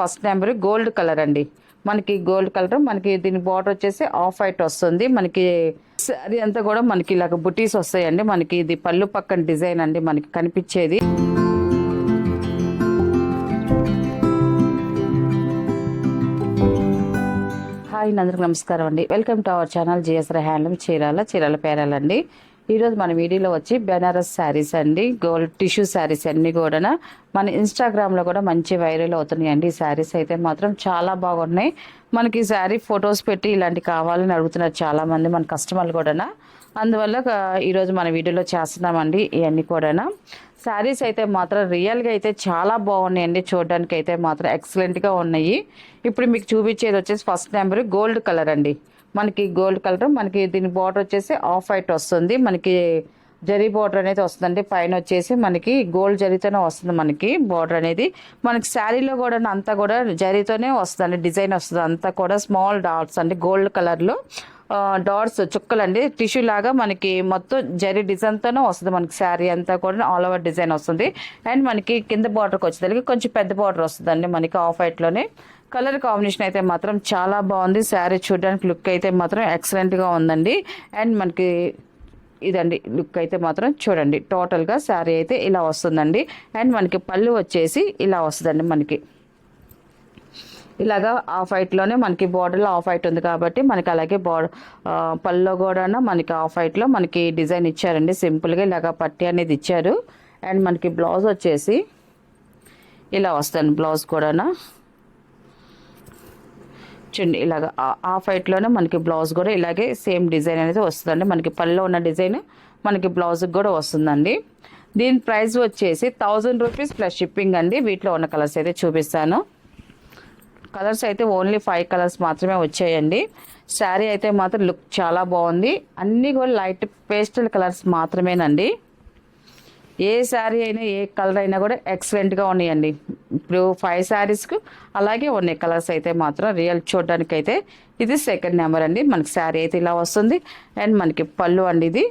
First number gold colour అండి. మనకి gold colour, మనకి దీని బార్డర్ వచ్చేసి ఆఫ్ వైట్ వస్తుంది. మనకి అది అంతా కూడా మనకి ఇలాగ బుటీస్ వస్తాయండి. మనకి ఇది పళ్ళు పక్కన డిజైన్ అండి మనకి కనిపించేది. హాయ్ అందరికి నమస్కారం అండి. Welcome to our channel GSR handloom Chirala పేరాలండి. ఈరోజు మన వీడియోలో వచ్చి బెనారస్ శారీస్ అండి, గోల్డ్ టిష్యూ శారీస్ అన్నీ కూడా మన ఇన్స్టాగ్రామ్లో కూడా మంచి వైరల్ అవుతున్నాయి అండి. ఈ శారీస్ అయితే మాత్రం చాలా బాగున్నాయి. మనకి శారీ ఫొటోస్ పెట్టి ఇలాంటి కావాలని అడుగుతున్నారు చాలామంది మన కస్టమర్లు కూడా. అందువల్ల ఈరోజు మన వీడియోలో చేస్తున్నామండి ఇవన్నీ కూడా. శారీస్ అయితే మాత్రం రియల్గా అయితే చాలా బాగున్నాయండి. చూడడానికి అయితే మాత్రం ఎక్సలెంట్గా ఉన్నాయి. ఇప్పుడు మీకు చూపించేది వచ్చేసి ఫస్ట్ నెంబర్ గోల్డ్ కలర్ అండి. మనకి గోల్డ్ కలర్, మనకి దీని బార్డర్ వచ్చేసి ఆఫ్ వైట్ వస్తుంది. మనకి జరీ బార్డర్ అనేది వస్తుందండి. పైన వచ్చేసి మనకి గోల్డ్ జరీతోనే వస్తుంది మనకి బార్డర్ అనేది. మనకి శారీలో కూడా అంతా కూడా జరీతోనే వస్తుందండి, డిజైన్ వస్తుంది. అంతా కూడా స్మాల్ డాట్స్ అండి, గోల్డ్ కలర్లో డాట్స్ చుక్కలండి. టిష్యూ లాగా మనకి మొత్తం జరీ డిజైన్తోనే వస్తుంది. మనకి శారీ అంతా కూడా ఆల్ ఓవర్ డిజైన్ వస్తుంది. అండ్ మనకి కింద బార్డర్కి వచ్చేసరికి కొంచెం పెద్ద బార్డర్ వస్తుందండి మనకి ఆఫ్ వైట్లోనే. కలర్ కాంబినేషన్ అయితే మాత్రం చాలా బాగుంది. శారీ చూడడానికి లుక్ అయితే మాత్రం ఎక్సలెంట్గా ఉందండి. అండ్ మనకి ఇదండి లుక్ అయితే మాత్రం చూడండి. టోటల్గా శారీ అయితే ఇలా వస్తుందండి. అండ్ మనకి పళ్ళు వచ్చేసి ఇలా వస్తుందండి. మనకి ఇలాగా ఆఫ్ వైట్లోనే మనకి బార్డర్లో ఆఫ్ వైట్ ఉంది కాబట్టి మనకి అలాగే పళ్ళలో కూడా మనకి ఆఫ్ వైట్లో మనకి డిజైన్ ఇచ్చారండి. సింపుల్గా ఇలాగ పట్టి అనేది ఇచ్చారు. అండ్ మనకి బ్లౌజ్ వచ్చేసి ఇలా వస్తుంది. బ్లౌజ్ కూడా చూడండి ఇలాగ ఆఫ్ వైట్లోనే మనకి బ్లౌజ్ కూడా ఇలాగే సేమ్ డిజైన్ అనేది వస్తుందండి. మనకి పళ్ళలో ఉన్న డిజైన్ మనకి బ్లౌజ్కి కూడా వస్తుందండి. దీని ప్రైస్ వచ్చేసి 1000 రూపీస్ ప్లస్ షిప్పింగ్ అండి. వీటిలో ఉన్న కలర్స్ అయితే చూపిస్తాను. కలర్స్ అయితే ఓన్లీ 5 కలర్స్ మాత్రమే వచ్చాయండి. శారీ అయితే మాత్రం లుక్ చాలా బాగుంది. అన్నీ కూడా లైట్ పేస్టల్ కలర్స్ మాత్రమేనండి. ఏ శారీ అయినా ఏ కలర్ అయినా కూడా ఎక్సలెంట్గా ఉన్నాయండి. ఇప్పుడు 5 శారీస్కు అలాగే ఉన్నాయి కలర్స్ అయితే మాత్రం. రియల్ చూడడానికి అయితే ఇది సెకండ్ నెంబర్ అండి. మనకి శారీ అయితే ఇలా వస్తుంది. అండ్ మనకి పళ్ళు అండి, ఇది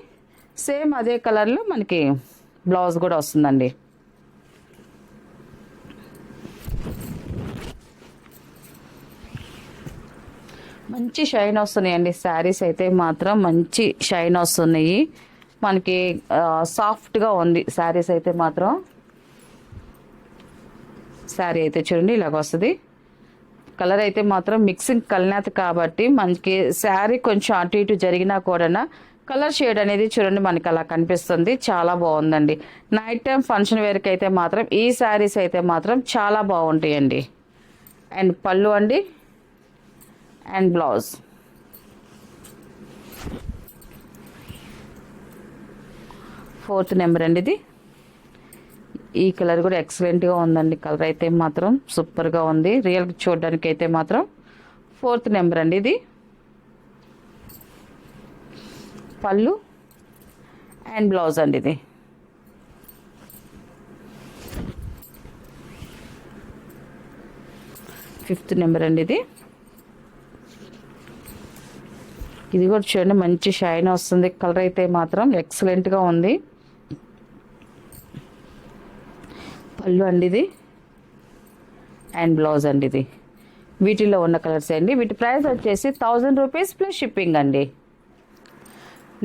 సేమ్ అదే కలర్లో మనకి బ్లౌజ్ కూడా వస్తుందండి. మంచి షైన్ వస్తున్నాయండి శారీస్ అయితే మాత్రం. మంచి షైన్ వస్తున్నాయి మనకి. సాఫ్ట్గా ఉంది శారీస్ అయితే మాత్రం. శారీ అయితే చూడండి ఇలాగ వస్తుంది. కలర్ అయితే మాత్రం మిక్సింగ్ కల్నాథ్ కాబట్టి మనకి శారీ కొంచెం అటు ఇటు జరిగినా కూడా కలర్ షేడ్ అనేది చూడండి మనకి అలా కనిపిస్తుంది. చాలా బాగుందండి. నైట్ టైం ఫంక్షన్ వేర్కి అయితే మాత్రం ఈ శారీస్ అయితే మాత్రం చాలా బాగుంటాయండి. అండ్ పళ్ళు అండి, అండ్ బ్లౌజ్. ఫోర్త్ నెంబర్ అండి ఇది. ఈ కలర్ కూడా ఎక్సలెంట్గా ఉందండి. కలర్ అయితే మాత్రం సూపర్గా ఉంది. రియల్గా చూడడానికి అయితే మాత్రం ఫోర్త్ నెంబర్ అండి ఇది. పళ్ళు అండ్ బ్లౌజ్ అండి ఇది. ఫిఫ్త్ నెంబర్ అండి ఇది. ఇది కూడా చూడండి మంచి షైన్ వస్తుంది. కలర్ అయితే మాత్రం ఎక్సలెంట్గా ఉంది. పళ్ళు అండి ఇది, అండ్ బ్లౌజ్ అండి ఇది. వీటిలో ఉన్న కలర్స్ అండి. వీటి ప్రైస్ వచ్చేసి 1000 రూపీస్ ప్లస్ షిప్పింగ్ అండి.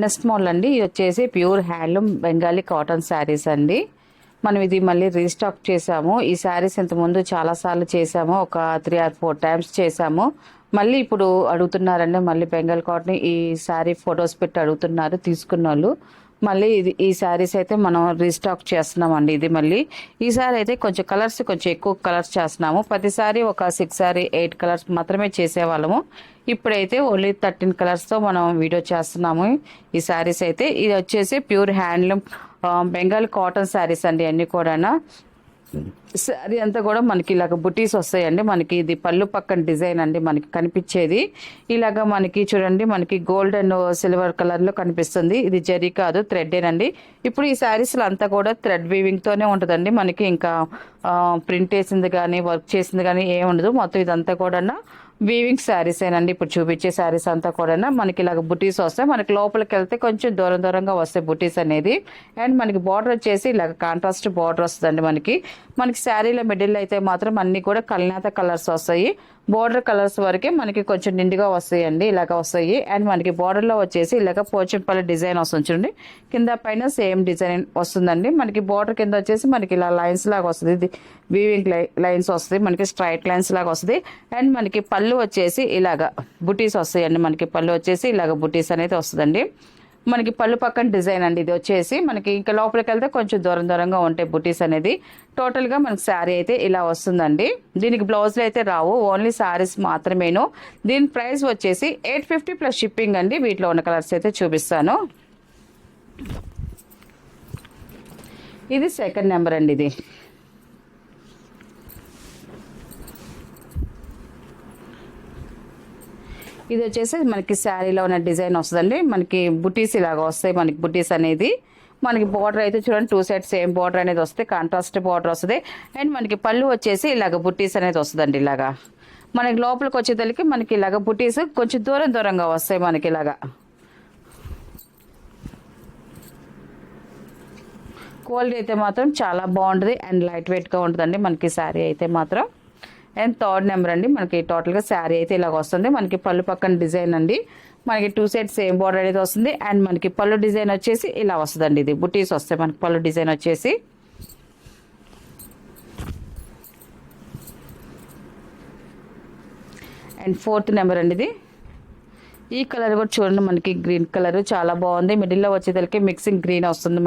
నెక్స్ట్ మోడల్ అండి. ఇది వచ్చేసి pure handloom Bengali cotton saris అండి. మనం ఇది మళ్ళీ రీస్టాక్ చేసాము. ఈ శారీస్ ఇంతకుముందు చాలాసార్లు చేసాము, ఒక 3 or 4 టైమ్స్ చేసాము. మళ్ళీ ఇప్పుడు అడుగుతున్నారండి, మళ్ళీ బెంగాల్ కాటన్ ఈ శారీ ఫొటోస్ పెట్టి అడుగుతున్నారు తీసుకున్న వాళ్ళు. మళ్ళీ ఈ శారీస్ అయితే మనం రీస్టాక్ చేస్తున్నామండి. ఇది మళ్ళీ ఈసారి అయితే కొంచెం కలర్స్ కొంచెం ఎక్కువ కలర్స్ చేస్తున్నాము. ప్రతిసారి ఒక 6 or 8 కలర్స్ మాత్రమే చేసేవాళ్ళము. ఇప్పుడైతే ఓన్లీ 13 కలర్స్తో మనం వీడియో చేస్తున్నాము. ఈ శారీస్ అయితే ఇది వచ్చేసి pure handloom Bengal cotton saris అండి. అన్నీ కూడా శారీ అంతా కూడా మనకి ఇలాగ బుటీస్ వస్తాయండి. మనకి ఇది పళ్ళు పక్కన డిజైన్ అండి మనకి కనిపించేది. ఇలాగ మనకి చూడండి మనకి గోల్డ్ అండ్ సిల్వర్ కలర్లో కనిపిస్తుంది. ఇది జరీ కాదు, థ్రెడ్డేనండి. ఇప్పుడు ఈ శారీస్లో అంతా కూడా థ్రెడ్ వీవింగ్తోనే ఉంటుందండి. మనకి ఇంకా ప్రింట్ వేసింది కానీ వర్క్ చేసింది కానీ ఏమి ఉండదు. మొత్తం ఇదంతా కూడా వీవింగ్ శారీస్ ఏనండి ఇప్పుడు చూపించే శారీస్ అంతా కూడా మనకి ఇలాగ బుటీస్ వస్తాయి. మనకి లోపలికి వెళ్తే కొంచెం దూరంగా వస్తాయి బుటీస్ అనేది. అండ్ మనకి బార్డర్ వచ్చేసి ఇలాగ కాంట్రాస్ట్ బార్డర్ వస్తుందండి. మనకి శారీలో మిడిల్ అయితే మాత్రం అన్ని కూడా కల్నేత కలర్స్ వస్తాయి. బోర్డర్ కలర్స్ వరకే మనకి కొంచెం నిండుగా వస్తాయండి, ఇలాగ వస్తాయి. అండ్ మనకి బార్డర్లో వచ్చేసి ఇలాగ పోచంపల్లి డిజైన్ వస్తుంది చూడండి, కింద పైన సేమ్ డిజైన్ వస్తుందండి. మనకి బార్డర్ కింద వచ్చేసి మనకి ఇలా లైన్స్ లాగా వస్తుంది, ఇది వీవింగ్ లైన్స్ వస్తుంది, మనకి స్ట్రైట్ లైన్స్ లాగా వస్తుంది. అండ్ మనకి పళ్ళు వచ్చేసి ఇలాగ బుటీస్ వస్తాయండి. మనకి పళ్ళు వచ్చేసి ఇలాగ బుటీస్ అనేది వస్తుందండి. మనకి పళ్ళు పక్కన డిజైన్ అండి ఇది వచ్చేసి. మనకి ఇంకా లోపలికి వెళ్తే కొంచెం దూరంగా ఉంటాయి బుటీస్ అనేది. టోటల్గా మనకి శారీ అయితే ఇలా వస్తుందండి. దీనికి బ్లౌజ్లు అయితే రావు, ఓన్లీ శారీస్ మాత్రమేను. దీని ప్రైస్ వచ్చేసి 850 ప్లస్ షిప్పింగ్ అండి. వీటిలో ఉన్న కలర్స్ అయితే చూపిస్తాను. ఇది సెకండ్ నెంబర్ అండి. ఇది వచ్చేసి మనకి శారీలో ఉన్న డిజైన్ వస్తుందండి. మనకి బుటీస్ ఇలాగ వస్తాయి. మనకి బుటీస్ అనేది మనకి బార్డర్ అయితే చూడండి, 2 సైడ్స్ సేమ్ బార్డర్ అనేది వస్తుంది, కాంట్రాస్ట్ బార్డర్ వస్తుంది. అండ్ మనకి పళ్ళు వచ్చేసి ఇలాగ బుటీస్ అనేది వస్తుందండి. ఇలాగా మనకి లోపలికి వచ్చేసరికి మనకి ఇలాగ బుటీస్ కొంచెం దూరంగా వస్తాయి. మనకి ఇలాగా క్వాలిటీ అయితే మాత్రం చాలా బాగుంటుంది అండ్ లైట్ వెయిట్గా ఉంటుందండి మనకి శారీ అయితే మాత్రం. అండ్ థర్డ్ నెంబర్ అండి. మనకి టోటల్గా శారీ అయితే ఇలాగ వస్తుంది. మనకి పళ్ళు పక్కన డిజైన్ అండి. మనకి 2 సైడ్స్ సేమ్ బార్డర్ అనేది వస్తుంది. అండ్ మనకి పళ్ళు డిజైన్ వచ్చేసి ఇలా వస్తుందండి. ఇది బుటీస్ వస్తాయి మనకి పళ్ళు డిజైన్ వచ్చేసి. అండ్ ఫోర్త్ నెంబర్ అండి. ఇది ఈ కలర్ కూడా చూడండి, మనకి గ్రీన్ కలర్ చాలా బాగుంది. మిడిల్లో వచ్చేసరికి మిక్సింగ్ గ్రీన్ వస్తుంది.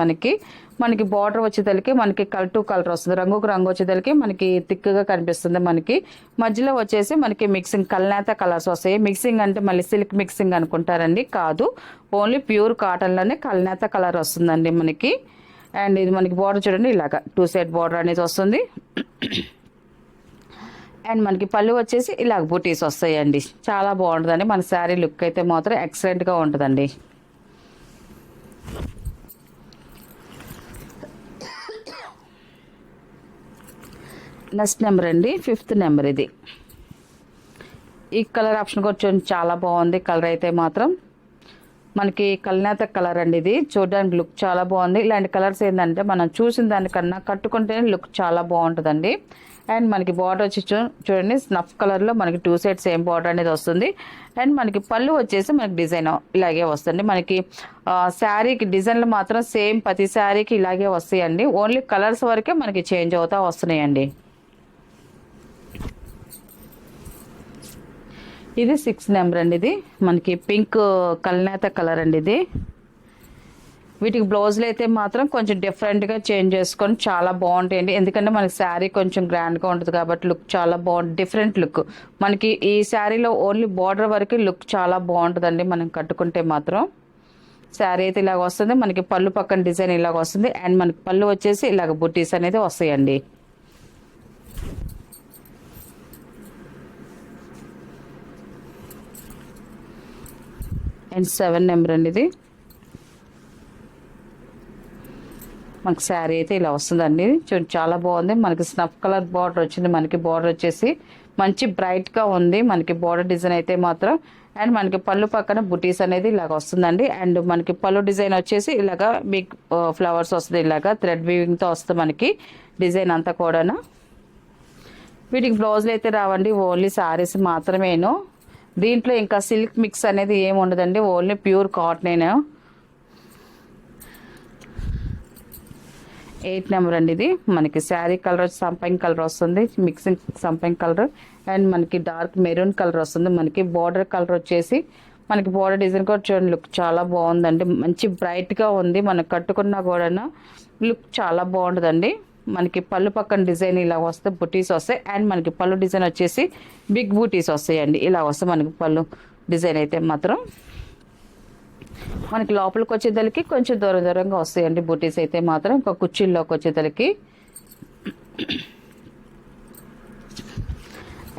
మనకి బార్డర్ వచ్చేసరికి మనకి కలర్ టు కలర్ వస్తుంది, రంగుకు రంగు వచ్చేసరికి మనకి థిక్గా కనిపిస్తుంది. మనకి మధ్యలో వచ్చేసి మనకి మిక్సింగ్ కల్నేత కలర్స్ వస్తాయి. మిక్సింగ్ అంటే మళ్ళీ సిల్క్ మిక్సింగ్ అనుకుంటారండి, కాదు, ఓన్లీ ప్యూర్ కాటన్లోనే కల్నేత కలర్ వస్తుందండి మనకి. అండ్ ఇది మనకి బార్డర్ చూడండి, ఇలాగ 2 సైడ్ బార్డర్ అనేది వస్తుంది. అండ్ మనకి పళ్ళు వచ్చేసి ఇలాగ బూటీస్ వస్తాయండి. చాలా బాగుంటుందండి మన శారీ లుక్ అయితే మాత్రం ఎక్సలెంట్గా ఉంటుందండి. నెక్స్ట్ నెంబర్ అండి, 5th నెంబర్. ఇది ఈ కలర్ ఆప్షన్ కూడా చూడండి, చాలా బాగుంది. కలర్ అయితే మాత్రం మనకి కల్నేత కలర్ అండి. ఇది చూడడానికి లుక్ చాలా బాగుంది. ఇలాంటి కలర్స్ ఏంటంటే మనం చూసిన దానికన్నా కట్టుకుంటేనే లుక్ చాలా బాగుంటుందండి. అండ్ మనకి బార్డర్ వచ్చి చూడండి, స్నఫ్ కలర్లో మనకి 2 సైడ్స్ సేమ్ బార్డర్ అనేది వస్తుంది. అండ్ మనకి పళ్ళు వచ్చేసి మనకి డిజైన్ ఇలాగే వస్తుంది. మనకి శారీకి డిజైన్లు మాత్రం సేమ్ ప్రతి శారీకి ఇలాగే వస్తాయండి. ఓన్లీ కలర్స్ వరకే మనకి చేంజ్ అవుతా వస్తున్నాయండి. ఇది 6th నెంబర్ అండి. ఇది మనకి పింక్ కల్నేత కలర్ అండి. ఇది వీటికి బ్లౌజులు అయితే మాత్రం కొంచెం డిఫరెంట్గా చేంజ్ చేసుకొని చాలా బాగుంటాయండి. ఎందుకంటే మనకి శారీ కొంచెం గ్రాండ్గా ఉంటుంది కాబట్టి లుక్ చాలా బాగుంటుంది, డిఫరెంట్ లుక్. మనకి ఈ శారీలో ఓన్లీ బార్డర్ వరకు లుక్ చాలా బాగుంటుందండి మనం కట్టుకుంటే మాత్రం. శారీ అయితే ఇలాగ వస్తుంది. మనకి పళ్ళు పక్కన డిజైన్ ఇలాగ వస్తుంది. అండ్ మనకి పళ్ళు వచ్చేసి ఇలాగ బుట్టీస్ అనేది వస్తాయండి. అండ్ 7 నెంబర్ అండి. ఇది మనకి శారీ అయితే ఇలా వస్తుందండి. చూడండి చాలా బాగుంది. మనకి స్నఫ్ కలర్ బార్డర్ వచ్చింది. మనకి బార్డర్ వచ్చేసి మంచి బ్రైట్గా ఉంది మనకి బార్డర్ డిజైన్ అయితే మాత్రం. అండ్ మనకి పళ్ళు పక్కన బుటీస్ అనేది ఇలాగ వస్తుందండి. అండ్ మనకి పళ్ళు డిజైన్ వచ్చేసి ఇలాగ బిగ్ ఫ్లవర్స్ వస్తుంది, ఇలాగ థ్రెడ్ వీవింగ్తో వస్తుంది మనకి డిజైన్ అంతా కూడా. వీటికి బ్లౌజులు అయితే రావండి, ఓన్లీ శారీస్ మాత్రమేను. దీంట్లో ఇంకా సిల్క్ మిక్స్ అనేది ఏమి ఉండదండి, ఓన్లీ ప్యూర్ కాటనేను. 8 నెంబర్ అండి. ఇది మనకి శారీ కలర్ సంపంగి కలర్ వస్తుంది, మిక్సింగ్ సంపంగి కలర్. అండ్ మనకి డార్క్ మెరూన్ కలర్ వస్తుంది. మనకి బార్డర్ కలర్ వచ్చేసి మనకి బార్డర్ డిజైన్ కూడా చూడండి, లుక్ చాలా బాగుందండి. మంచి బ్రైట్గా ఉంది. మనకు కట్టుకున్నా కూడా లుక్ చాలా బాగుంటుందండి. మనకి పళ్ళు పక్కన డిజైన్ ఇలా వస్తే బుటీస్ వస్తాయి. అండ్ మనకి పళ్ళు డిజైన్ వచ్చేసి బిగ్ బూటీస్ వస్తాయండి. ఇలా వస్తాయి మనకి పళ్ళు డిజైన్ అయితే మాత్రం. మనకి లోపలికి వచ్చేదలికి కొంచెం దూరంగా వస్తాయండి బూటీస్ అయితే మాత్రం. ఒక కుర్చీల్లోకి వచ్చేదలికి.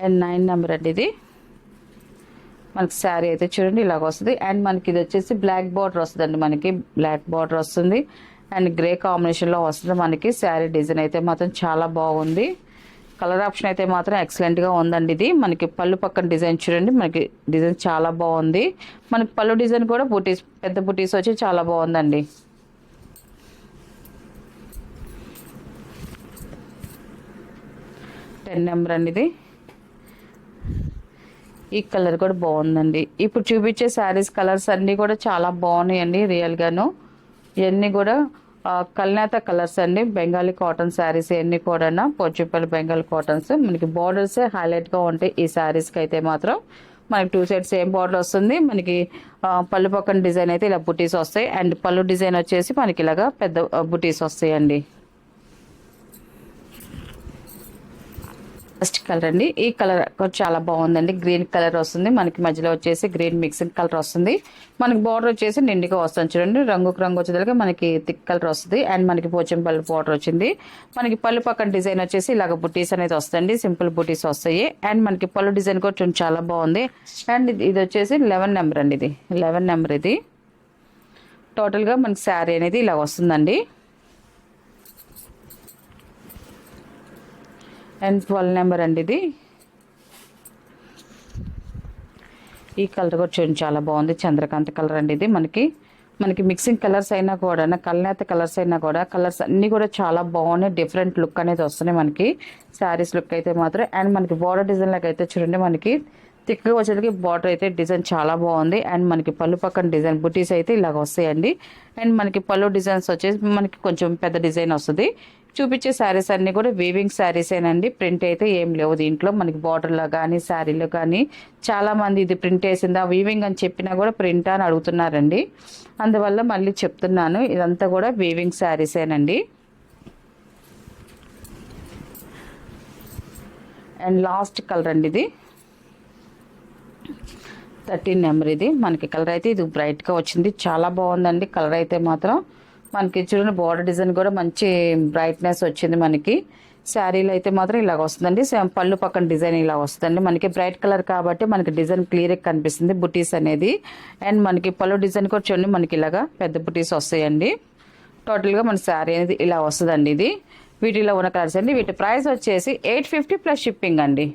అండ్ 9 నెంబర్ అండి. ఇది మనకి శారీ అయితే చూడండి ఇలాగ వస్తుంది. అండ్ మనకి ఇది వచ్చేసి బ్లాక్ బార్డర్ వస్తుందండి. మనకి బ్లాక్ బార్డర్ వస్తుంది అండ్ గ్రే కాంబినేషన్లో వస్తుంది మనకి శారీ డిజైన్ అయితే మాత్రం చాలా బాగుంది. కలర్ ఆప్షన్ అయితే మాత్రం ఎక్సలెంట్గా ఉందండి. ఇది మనకి పళ్ళు పక్కన డిజైన్ చూడండి, మనకి డిజైన్ చాలా బాగుంది. మనకి పళ్ళు డిజైన్ కూడా బుటీస్, పెద్ద బుటీస్ వచ్చి చాలా బాగుందండి. నెంబర్ అండి ఇది. ఈ కలర్ కూడా బాగుందండి. ఇప్పుడు చూపించే శారీస్ కలర్స్ అన్నీ కూడా చాలా బాగున్నాయండి రియల్గాను. ఇవన్నీ కూడా కల్నేత కలర్స్ అండి, బెంగాలీ కాటన్ శారీస్ ఇవన్నీ కూడా పోచంపల్లి బెంగాల్ కాటన్స్. మనకి బార్డర్సే హైలైట్గా ఉంటాయి ఈ శారీస్కి అయితే మాత్రం. మనకి 2 సైడ్స్ సేమ్ బార్డర్ వస్తుంది. మనకి పళ్ళు పక్కన డిజైన్ అయితే ఇలా బుటీస్ వస్తాయి. అండ్ పళ్ళు డిజైన్ వచ్చేసి మనకి ఇలాగా పెద్ద బుటీస్ వస్తాయండి. ఫస్ట్ కలర్ అండి. ఈ కలర్ చాలా బాగుందండి. గ్రీన్ కలర్ వస్తుంది, మనకి మధ్యలో వచ్చేసి గ్రీన్ మిక్సింగ్ కలర్ వస్తుంది. మనకి బార్డర్ వచ్చేసి నిండుగా వస్తుంది చూడండి. రంగుకు రంగు వచ్చేదాకా మనకి థిక్ కలర్ వస్తుంది. అండ్ మనకి పోచంపల్లి బార్డర్ వచ్చింది. మనకి పళ్ళు పక్కన డిజైన్ వచ్చేసి ఇలాగ బుటీస్ అనేది వస్తుంది, సింపుల్ బుటీస్ వస్తాయి. అండ్ మనకి పళ్ళు డిజైన్ కూడా చాలా బాగుంది. అండ్ ఇది వచ్చేసి 11 నెంబర్ అండి. ఇది 11 నెంబర్. ఇది టోటల్గా మనకి శారీ అనేది ఇలా వస్తుందండి. అండ్ 12 నెంబర్ అండి. ఇది ఈ కలర్ కూడా చూడండి చాలా బాగుంది, చంద్రకాంత్ కలర్ అండి. ఇది మనకి మిక్సింగ్ కలర్స్ అయినా కూడా, కల్నేత కలర్స్ అయినా కూడా, కలర్స్ అన్నీ కూడా చాలా బాగున్నాయి. డిఫరెంట్ లుక్ అనేది వస్తున్నాయి మనకి శారీస్ లుక్ అయితే మాత్రం. అండ్ మనకి బార్డర్ డిజైన్ లాగా అయితే చూడండి, మనకి థిక్గా వచ్చేటికి బార్డర్ అయితే డిజైన్ చాలా బాగుంది. అండ్ మనకి పళ్ళు పక్కన డిజైన్ బుటీస్ అయితే ఇలాగ వస్తాయండి. అండ్ మనకి పళ్ళు డిజైన్స్ వచ్చేసి మనకి కొంచెం పెద్ద డిజైన్ వస్తుంది. చూపించే శారీస్ అన్నీ కూడా వీవింగ్ శారీసేనండి. ప్రింట్ అయితే ఏం లేవు దీంట్లో. మనకి బార్డర్లో కానీ శారీలో కానీ చాలామంది ఇది ప్రింట్ వేసిందా వీవింగ్ అని చెప్పినా కూడా ప్రింట్ అని అడుగుతున్నారండి. అందువల్ల మళ్ళీ చెప్తున్నాను, ఇదంతా కూడా వీవింగ్ శారీసేనండి. అండ్ లాస్ట్ కలర్ అండి. ఇది 13 నెంబర్. ఇది మనకి కలర్ అయితే ఇది బ్రైట్గా వచ్చింది, చాలా బాగుందండి కలర్ అయితే మాత్రం. మనకి చూడండి బార్డర్ డిజైన్ కూడా మంచి బ్రైట్నెస్ వచ్చింది. మనకి శారీలో అయితే మాత్రం ఇలాగ వస్తుందండి. పళ్ళు పక్కన డిజైన్ ఇలా వస్తుందండి. మనకి బ్రైట్ కలర్ కాబట్టి మనకి డిజైన్ క్లియర్గా కనిపిస్తుంది బుటీస్ అనేది. అండ్ మనకి పళ్ళు డిజైన్ కూడా చూడండి, మనకి ఇలాగా పెద్ద బుటీస్ వస్తాయండి. టోటల్గా మన శారీ అనేది ఇలా వస్తుందండి. ఇది వీటిలో ఉన్న కలర్స్ అండి. వీటి ప్రైస్ వచ్చేసి 850 ప్లస్ షిప్పింగ్ అండి.